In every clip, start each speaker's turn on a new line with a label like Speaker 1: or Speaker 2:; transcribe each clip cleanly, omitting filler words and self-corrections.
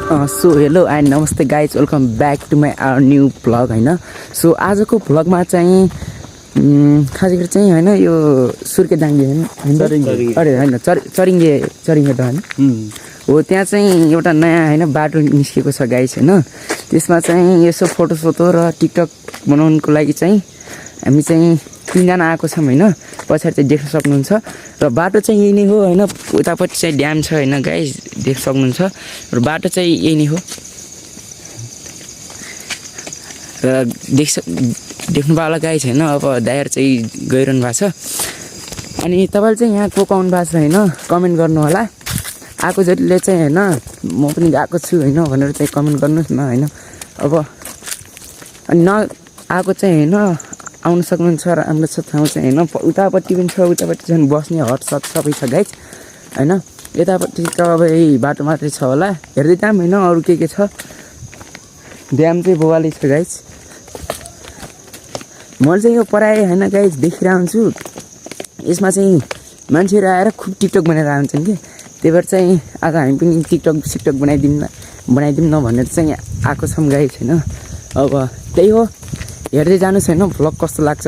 Speaker 1: So hello and नमस्ते guys welcome back to my our new vlog होइन। So आजको भ्लगमा चाहिँ खास गरी चाहिँ होइन यो सुर्खेतडाङ्गे होइन अरे होइन चरिङ्गे त होइन हो। त्यहाँ चाहिँ एउटा नयाँ होइन बाटो निस्केको छ गाइज होइन। त्यसमा चाहिँ यसो फोटोसोटो र टिकटक बनाउनुको लागि चाहिँ हामी चाहिँ 3 जना आएको छौँ होइन। पछाडि चाहिँ देख्न सक्नुहुन्छ र बाटो चाहिँ यही नै हो होइन। उतापट्टि चाहिँ ड्याम छ होइन गाइज देख्न सक्नुहुन्छ र बाटो चाहिँ यही नै हो र देख्नुभयो होला गाइज होइन। अब दाइहरू चाहिँ गइरहनु भएको छ अनि तपाईँले चाहिँ यहाँ को आउनु भएको छ होइन कमेन्ट गर्नु होला। आएको जतिले चाहिँ होइन म पनि गएको छु होइन भनेर चाहिँ कमेन्ट गर्नुहोस् न होइन। अब अनि आएको चाहिँ होइन आउनु सक्नुहुन्छ र राम्रो छ ठाउँ चाहिँ होइन। उतापट्टि पनि छ, उतापट्टि चाहिँ बस्ने हटसट सबै छ गाइज होइन। यतापट्टि त अब यही बाटो मात्रै छ होला हेर्दै जाम होइन। अरू के छ ड्याम चाहिँ बोवाली छ गाइज। मैले चाहिँ यो पराएँ होइन गाइज देखिरहेको हुन्छु। यसमा चाहिँ मान्छेहरू आएर खुब टिकटक बनाएर आउँछन् कि त्यही भएर चाहिँ आज हामी पनि टिकटक बनाइदिउँ न भनेर चाहिँ आएको छौँ गाइज होइन। अब त्यही हो हेर्दै जानुहोस् होइन भ्लग कस्तो लाग्छ।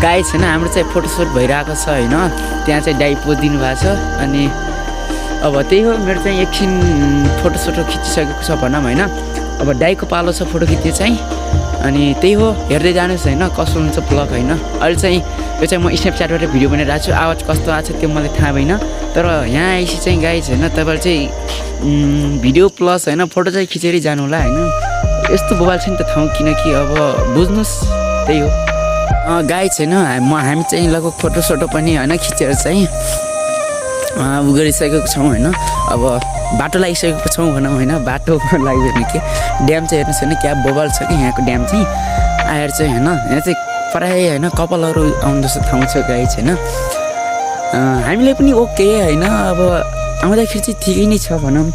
Speaker 1: गाइज होइन हाम्रो चाहिँ फोटोसुट भइरहेको छ होइन। त्यहाँ चाहिँ दाइ पोज दिनुभएको छ अनि अब त्यही हो मेरो चाहिँ एकछिन फोटोसोटो खिचिसकेको छ भनौँ होइन। अब दाइको पालो छ फोटो खिच्ने चाहिँ अनि त्यही हो हेर्दै जानुहोस् होइन कस्तो हुन्छ भ्लग होइन। अहिले चाहिँ यो चाहिँ म स्न्यापच्याटबाट भिडियो बनाइरहेको छु। आवाज कस्तो आएको छ त्यो मलाई थाहा भएन तर यहाँ आएपछि चाहिँ गाइज होइन तपाईँले चाहिँ भिडियो प्लस होइन फोटो चाहिँ खिचेरै जानु होला होइन। यस्तो बोबाल छ नि त ठाउँ किनकि अब बुझ्नुहोस् त्यही हो गाइज होइन। हामी चाहिँ लगभग फोटोसोटो पनि होइन खिचेर चाहिँ गरिसकेको छौँ होइन। अब बाटो लागिसकेको छौँ भनौँ होइन बाटो लाग्यो भने के ड्याम चाहिँ हेर्नुहोस् होइन क्या बोबल छ कि यहाँको ड्याम चाहिँ आएर चाहिँ होइन यहाँ चाहिँ प्रायः होइन कपालहरू आउनु जस्तो ठाउँ छ गाइज होइन हामीलाई पनि ओके होइन अब आउँदाखेरि चाहिँ ठिकै नै छ भनौँ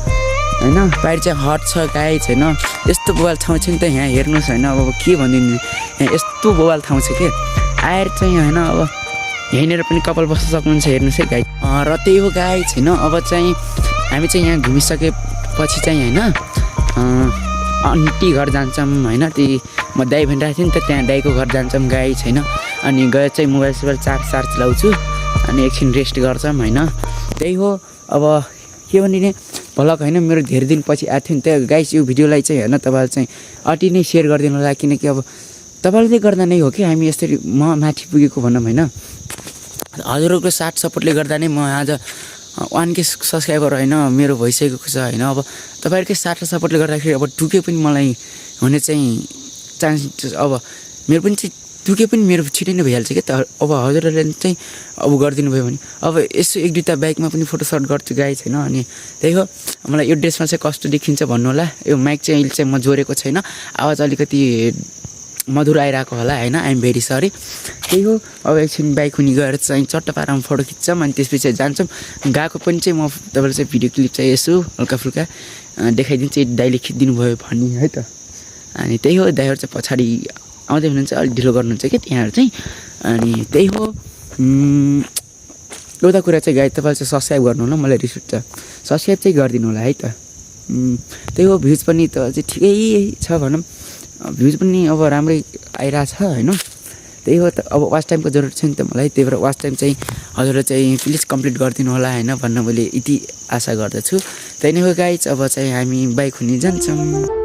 Speaker 1: होइन बाहिर चाहिँ हट छ गाइज होइन यस्तो बोबाल ठाउँ छ नि त यहाँ हेर्नुहोस् होइन अब के भनिदिनु यहाँ यस्तो बोबाल ठाउँ छ कि आएर चाहिँ होइन अब यहीँनिर पनि कपाल बस्न सक्नुहुन्छ हेर्नुहोस् है गाइज र त्यही हो गाइज होइन अब चाहिँ हामी चाहिँ यहाँ घुमिसकेपछि चाहिँ होइन आन्टी घर जान्छौँ होइन त्यही म दाइ भनिरहेको थिएँ नि त त्यहाँ दाइको घर जान्छौँ गाइज होइन अनि गएर चाहिँ मोबाइल सोबाइल चार्ज लाउँछु अनि एकछिन रेस्ट गर्छौँ होइन त्यही हो अब के भने भ्लग होइन मेरो धेरै दिनपछि आएको थियो नि त गाइस यो भिडियोलाई चाहिँ होइन तपाईँले चाहिँ अति नै सेयर गरिदिनु होला किनकि अब तपाईँले गर्दा नै हो कि हामी यसरी म माथि पुगेको भनौँ होइन हजुरहरूको साथ सपोर्टले गर्दा नै म आज 1K सब्सक्राइबर होइन मेरो भइसकेको छ होइन अब तपाईँहरूकै साथ र सपोर्टले गर्दाखेरि अब 2K पनि मलाई हुने चाहिँ चान्स अब मेरो पनि चाहिँ 2K पनि मेरो छिटै नै भइहाल्छ क्या त अब हजुरहरूले चाहिँ अब गरिदिनु भयो भने अब यसो एक दुईवटा बाइकमा पनि फोटो सट गर्छु गाइज होइन अनि त्यही हो मलाई यो ड्रेसमा चाहिँ कस्तो देखिन्छ भन्नु होला यो माइक चाहिँ अहिले चाहिँ म जोडेको छैन आवाज अलिकति मधुर आइरहेको होला होइन आइएम भेरी सरी त्यही हो अब एकछिन बाइक हुने गएर चाहिँ चट्ट पारामा फोटो खिच्छौँ अनि त्यसपछि जान्छौँ गएको पनि चाहिँ म तपाईँलाई चाहिँ भिडियो क्लिप चाहिँ यसो हल्का फुल्का देखाइदिन्छु दाइले खिचिदिनु भयो भन्ने है त अनि त्यही हो दाइहरू चाहिँ पछाडि आउँदै हुनुहुन्छ अलिक ढिलो गर्नुहुन्छ क्या त्यहाँहरू चाहिँ अनि त्यही हो एउटा कुरा चाहिँ गाइड तपाईँले चाहिँ सब्सक्राइब गर्नु होला मलाई रिस उठ्छ सब्सक्राइब चाहिँ गरिदिनु होला है त त्यही हो भ्युज पनि त अझै ठिकै छ भनौँ भ्युज पनि अब राम्रै आइरहेछ होइन त्यही हो त अब वाच टाइमको जरुरत छ नि त मलाई त्यही भएर वाच टाइम चाहिँ हजुरले चाहिँ प्लिज कम्प्लिट गरिदिनु होला होइन भन्न मैले यति आशा गर्दछु त्यही नै हो गाइज अब चाहिँ हामी बाइक हुने जान्छौँ